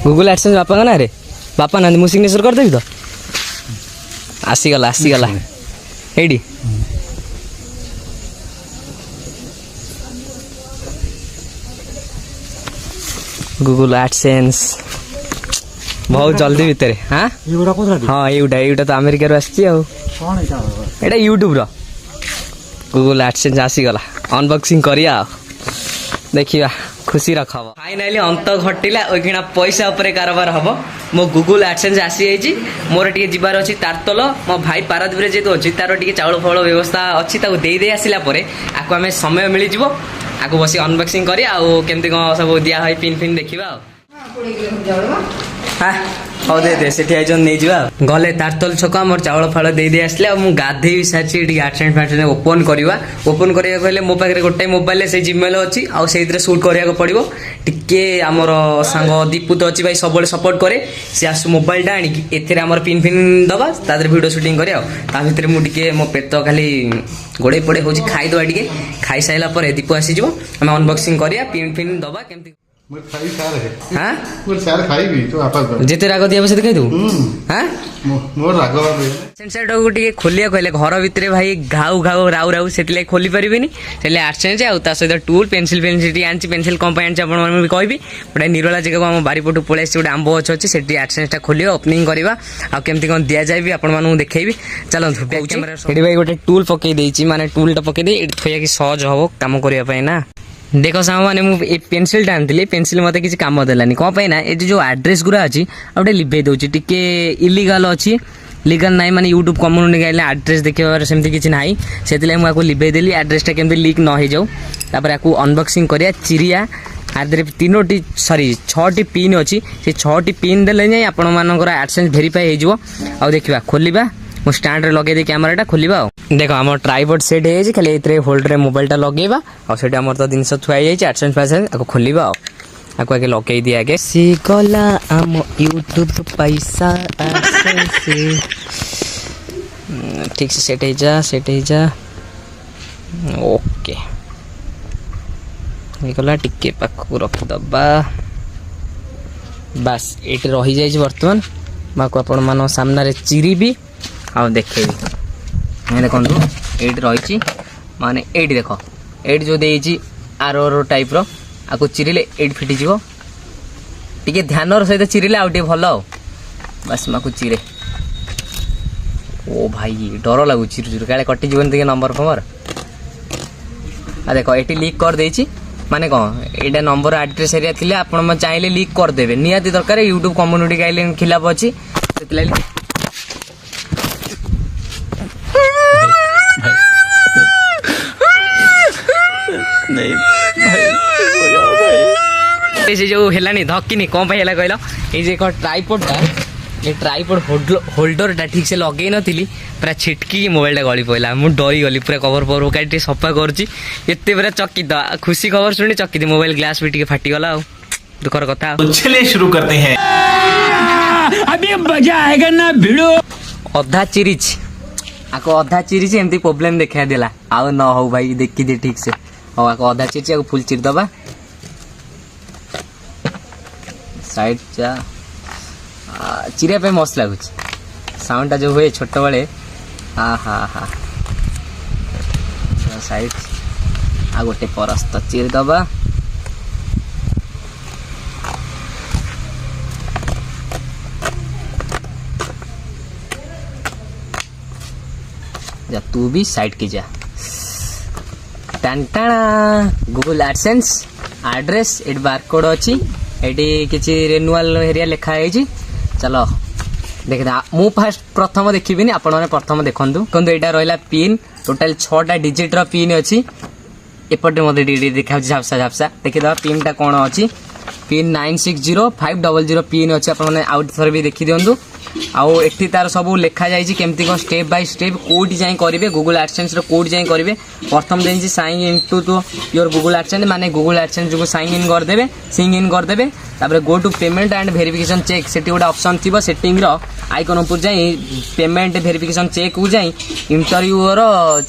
Google AdSense बापा का ना रे बापा ना मु सिग्नेचर करदेवि तो आसीगला आसीगला एडी गूगल एडसेंस बहुत जल्दी भितर हाँ हाँ ये तो अमेरिका आसी यूट्यूब रो गूगल एडसेंस आसीगला अनबॉक्सिंग करिया देखिया खुशी खबर फाइनाली अंत घटिला ओइखिना पैसा उपरे कारोबार हम मो गूगल एडसेंस आसी जाइए मोर टे जीवार अच्छी तारतल मो भाई पारादीप जेहेतु अच्छी तार टे चाउल फल व्यवस्था अच्छी दे आसला आपको आम समय मिल जाव आपको बस अनबॉक्सिंग करी केमती कौन सब दिया है पिन फिन देखा हाँ दे से नहीं जा गले तारतल छक मोर चाउल फाड़ दे आसले गाधे सारी एडसेंस फैडसेंस ओपन करवा ओपन करा मो पाखे गोटे मोबाइल से जिमेल अच्छी आउे सुट करा पड़ो टे आमर सांग दीपू तो अच्छी भाई सब सपोर्ट करे सी आस मोबाइल आनिक एम पिन फिन दबा तादर वीडियो शूटिंग करा भितर मुझे मो पेट खाली गोड़े पड़े हूँ खाईदे टे खाई सारापर दीपू आसीज आम अनबॉक्सिंग करा पिन फिन दबा केमती जिते राग दिया से खाई टे खोलिया कहले घर भितर भाई घाऊ घाऊ राउ राउ से खोली पारे एडसेंस आ सहित टूल पेनसिल पेनसिल आनी पेनसिल कम आनी आप कहि गोटे निरोला जगह आम बारीपटू पलि गोटे आंब गच अच्छी से एडसेंस खोल ओपनिंग करवा आमती कौन दि जाए आपण देखी चलते भाई गोटे टूल पकई माने टूल पकई थोड़ा सहज हम कम करने ना देख साग मैंने मुझे पेनसिल आनी पेनसिल मत किसी कम देलानी कौन पे ना ये जो एड्रेस गुरा अच्छी गोटे लिभे दूसरी टी इलिगाल अच्छी लीगल ना माने यूट्यूब कम्युनिटी गाइडलाइन एड्रेस देखिए सेमती किसी ना से मुझे लिभे देली एड्रेसटा केमती लीक न हो जाऊ तापर आपको अनबॉक्सिंग करिया चिरिया आदि तीनोटी सॉरी 6टी पिन अच्छी से 6टी पिन देले जाए आपण मानकर एडसेंस वेरीफाई हो देखा खोलिबा मो स्टैंड रे लगे दे कैमराटा खोलिबा देखो आम ट्राइपॉड सेट है खाली ए होल्डर में मोबाइलटा लगेबा और आम तो जिनस थुआ एडसेंस फैसेंस आपको खोलिबा आपको आगे लगे दिया आगे सी गला आम यूट्यूब पैसा ठीक से सेट जा ओके गला टिके पाखु रखिदबा बस ये रही जाइए बर्तमान मैं आपण मान सामने चिरी भी आ देखेबी देखो ये रही माने ये देख ये जो देती आर टाइप आपको चिरिले ये फिटिज टे ध्यान सहित चिरिले आउ भल बस माँ चिरे ओ भाई डर लगुच चिरु क्या कटिजन देखिए नंबर फंबर आ देख ये लिक कर देची माने कौन ये नंबर एड्रेस एरिया थी आप चाहिए लिक करदे निहाती दरकार यूट्यूब कम्युनिटी गाइडलाइन खिलाफ अच्छी जो है धक्नी कौन है कहल ये ट्राइपॉडटा ये ट्राइपॉड होल्डरटा ठीक से लगे नी पूरा छिटकी मोबाइलटा गली पड़ा मुझे डरी गली पूरा कवर फवर काटी सफा करते पूरा चकित खुशी खबर शुणी चकित मोबाइल ग्लास भी फाटीगला दुखर कथा चलिए शुरू करते हैं अभी मजा आएगा ना भिड़ो अधा चिरीच आको अधा चिरीच एमती प्रॉब्लम देखा देला आउ न हो भाई देखी दे ठीक से हाँ आको अधा चिरीच आको फुल चिर दबा साइड जा चिरिया पे मस्त लगुच साउंडटा जो हुए छोट बड़े हाँ हाँ हाँ साइड आ गोटे परस्त चिर दबा जा तू भी साइड की जा टांटाणा Google AdSense address at barcode अच्छी एटी किसी रेनुआल एरिया लिखा है चलो देख मु फास्ट प्रथम देखी आपण मैंने प्रथम देखु देखो यहाँ रहा पिन टोटाल 6टा डिजिट पिन अच्छी एपटे मत देखा झापसा झापसा देखीद पिनटा कौन अच्छी पिन 960500 पिन अच्छी आपने आउट थर भी देखी दिंतु आउ एठी तार सब लिखा जाइए केमती कौन स्टेप बाय स्टेप कोड जाए करेंगे गूगल एडसेंस कोड जाए करेंगे प्रथम देती sign in to your Google AdSense माने गूगल एडसेंस जो साइन इन करदे सिंग इन करदे तापर go to payment and verification check से गोटे ऑप्शन थी सेटिंग आइकन ऊपर जाई पेमेंट वेरिफिकेशन चेक को जाई इंटरव्यूर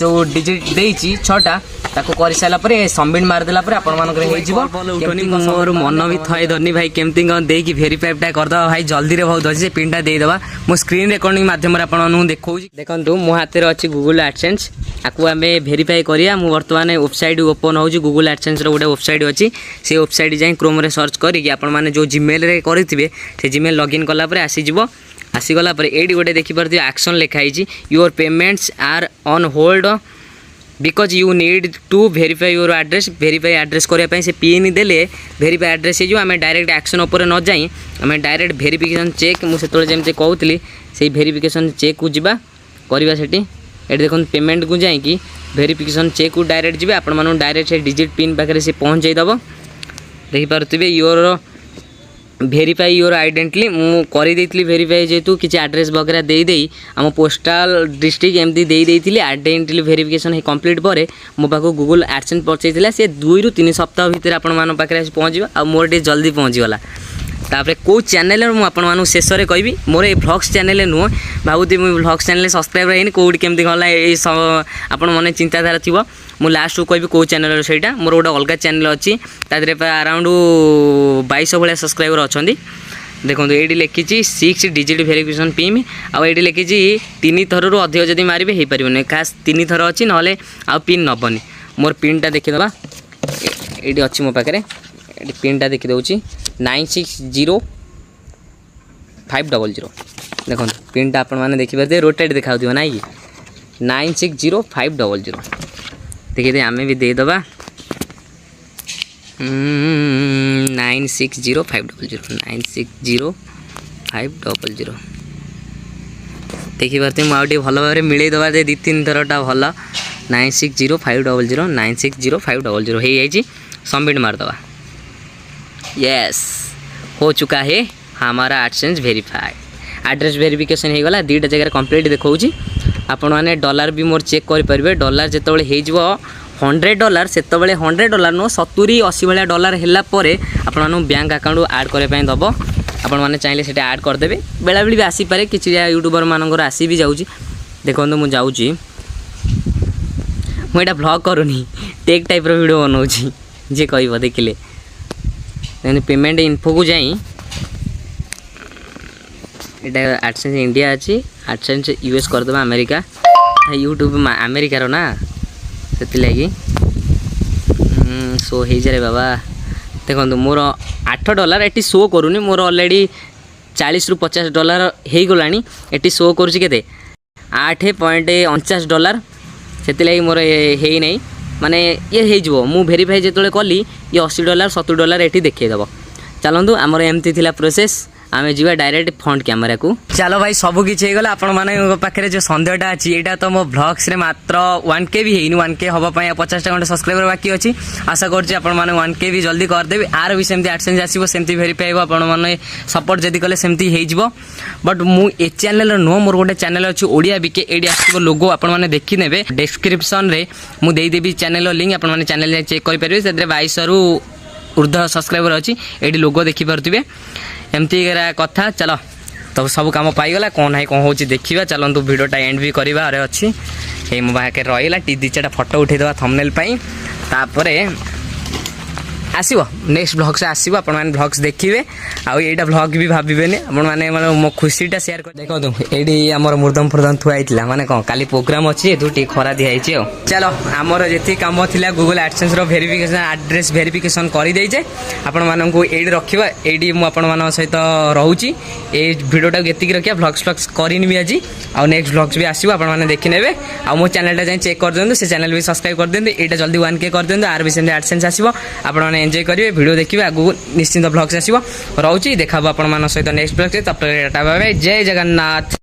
जो डिजिट देइची 6टा ताको कर सारा पर सबमिट मार देला पर आपण मानकर हे जीवो मोर मन भी थय धनी भाई केमती गन दे कि वेरीफाई टा कर दवा भाई जल्दी रे बहुत अछि पिन टा दे दवा मो स्क्रीन रिकॉर्डिंग माध्यम रे आपण नु देखौ देखंतु मो हाथे रे अछि गूगल एडसेंस आकु हमें वेरीफाई करिया मु वर्तमान वेबसाइट ओपन होउची गूगल एडसेंस रो गोटे वेबसाइट अछि से वेबसाइट जाई क्रोम रे सर्च करी कि आपण माने जो जीमेल रे करिथिबे से जीमेल लॉगिन कला पर आसी जीवो आसी गला पर एडी गोटे देखि परथि एक्शन लिखाई your payments are on hold because you need to verify your address verify address करने से पिन देले वेरीफाई एड्रेस हो आम डायरेक्ट एक्शन उपर न जाई आम डायरेक्ट वेरिफिकेशन चेक मुझे जमी कहती से वेरिफिकेशन चेक को जीवा करवा से ये देखो पेमेंट को जाकि वेरिफिकेशन चेक को डायरेक्ट जी आपण डायरेक्ट से डिजिट पिन पाखे से पहुँचाईदेव देखिपे योर वेरीफाई योर आइडेंटिटी मु कर देती वेरीफाई जेहेतु किसी एड्रेस वगैरह दे आम पोस्टाल डिस्ट्रिक्ट एमती दे आइडेंटिटी वेरिफिकेशन कंप्लीट पर मो पाक गूगल एडसेंस पहुँचाई से 2 ରୁ 3 सप्ताह भितर आपण पाखे पहुँचवा आ मोर टे जल्दी पहुँचीगला तापर कौ चैनल मुझे शेष में कहि मोर ये व्लॉग्स चैनल नुह भावुती मुझे व्लॉग्स चैनल सब्सक्राइब है कौटी केमती गला ये आपण मन चिंताधारा थी मु लास्ट को कहि कौ चैनल सहीटा मोर गोटे अलग चैनल अच्छी तादे अराउंड 2200 भाया सब्सक्राइबर अच्छा देखो ये लिखी 6 डिजिट वेरिफिकेशन पिन आए लिखी 3 थर रू अधिक जब मारे हो पारे खास 3 थर अच्छी ना आ पिन नबनी मोर पिनटा देखीदे ये अच्छी मो पाखे पिनटा देखीदे 960500 देखो पिनटा आपण मैंने देखिए रोटेट देखा ना कि 960500 देखिए आम भी देदबा 960500 देखिए मुझे भल भाव मिले दबा 2-3 थरटा भल 960500 960500 हो जाए सबमिट मारदबा यस हो चुका है हमारा एडसेंस वेरीफाइड एड्रेस वेरिफिकेशन हो गला 2टा जगह कंप्लीट देखा आपण मैंने डॉलर भी मोर चेक करेंगे डॉलर जिते $100 से $100 नुह 70-80 भाया डॉलर है आपण बैंक अकाउंट ऐड करने दब आपण मैंने चाहिए से ऐड करदे बेला बेली भी आसीपे किसी यूट्यूबर मानकर आसी भी जाऊँगी देखो मुझे जाऊँगी मुझे ब्लॉग करूनी टेक टाइप वीडियो बनाऊँगी जी कह देखिले पेमेंट इन्फो को जाई एटा एडसेंस इंडिया अच्छी एडसेंस यूएस करदे अमेरिका यूट्यूब अमेरिकार ना से लगी शो हो जाए बाबा देखो मोर $8 ये शो करूनी मोर ऑलरेडी $40 ରୁ $50 हो गला ये शो करुँचे $8.49 से मोर है नहीं माने ये हो मु वेरीफाई जो कली ये $80 $70 ये देखीदेव चलतु आमर एमती थिला प्रोसेस आम जी डायरेक्ट फ्रंट कैमेरा को चलो भाई सब किसी होगा आपण मान पाखे जो सन्देहटा अच्छी यहाँ तो मो ब्लॉग्स रे मात्र 1K भी है 1K हवाई 50टा खंडे सब्सक्राइबर बाकी अच्छी आशा करछि आपण माने 1K भी जल्दी करदेवी आर भी सेमती एडसेंस आसीबो सेमती वेरीफाई हो आपण माने सपोर्ट जदी कले सेमती हे जिवो बट मु ए चैनल नो मोर गोटे चैनल अच्छी ओडिया बीके एडी आसीबो लोगो आपण माने देखि नेबे डिस्क्रिप्शन रे मु देई देबी चैनल लिंक आपण माने चैनल चेक करि परिबे सेदरे 2200 ରୁ ऊर्ध्व सब्सक्राइबर अच्छी एडी लोगो देखि पारुथिबे एमती कथा चलो तो सब कम पाईगला कौन है कौन हो देखा चलतु भिडटा एंड भी करवा अच्छी ये मो पाखे रहा टी 2-4टा फोटो उठेदेवा थंबनेल तापर आसो नेक्स्ट ब्लॉग से आसो आप ब्लॉग्स देखिए आउ ये ब्लॉग भी भावेनि आपने मो खुशीटा शेयर कर देखो ये आम मुर्दम फुर्दम थुआई माने कौन काली प्रोग्राम अच्छी ये खरा दिखाई चलो आमर जी कम थी Google AdSense verification address verification करदे आपण मानू ये रखा ये मुझे सहित रोची ये भिडटा ये रखा ब्लॉग्स फ्लग्स करनी भी आज आउ नेक्स्ट ब्लॉग्स भी आसो आपने देखने आ मो चैनल जाए चेक कर दिखाँ से चैनल भी सब्सक्राइब कर दिखाँ यहाँ जल्दी 1K कर दिखाँ आर भी सेमती एडसेंस आसो आप एंजॉय करेंगे वीडियो देखिए आगू निश्चिंत ब्लॉग्स आसो रोची देखा आपण मान सहित नेक्स्ट ब्लॉग तब तक जय जगन्नाथ।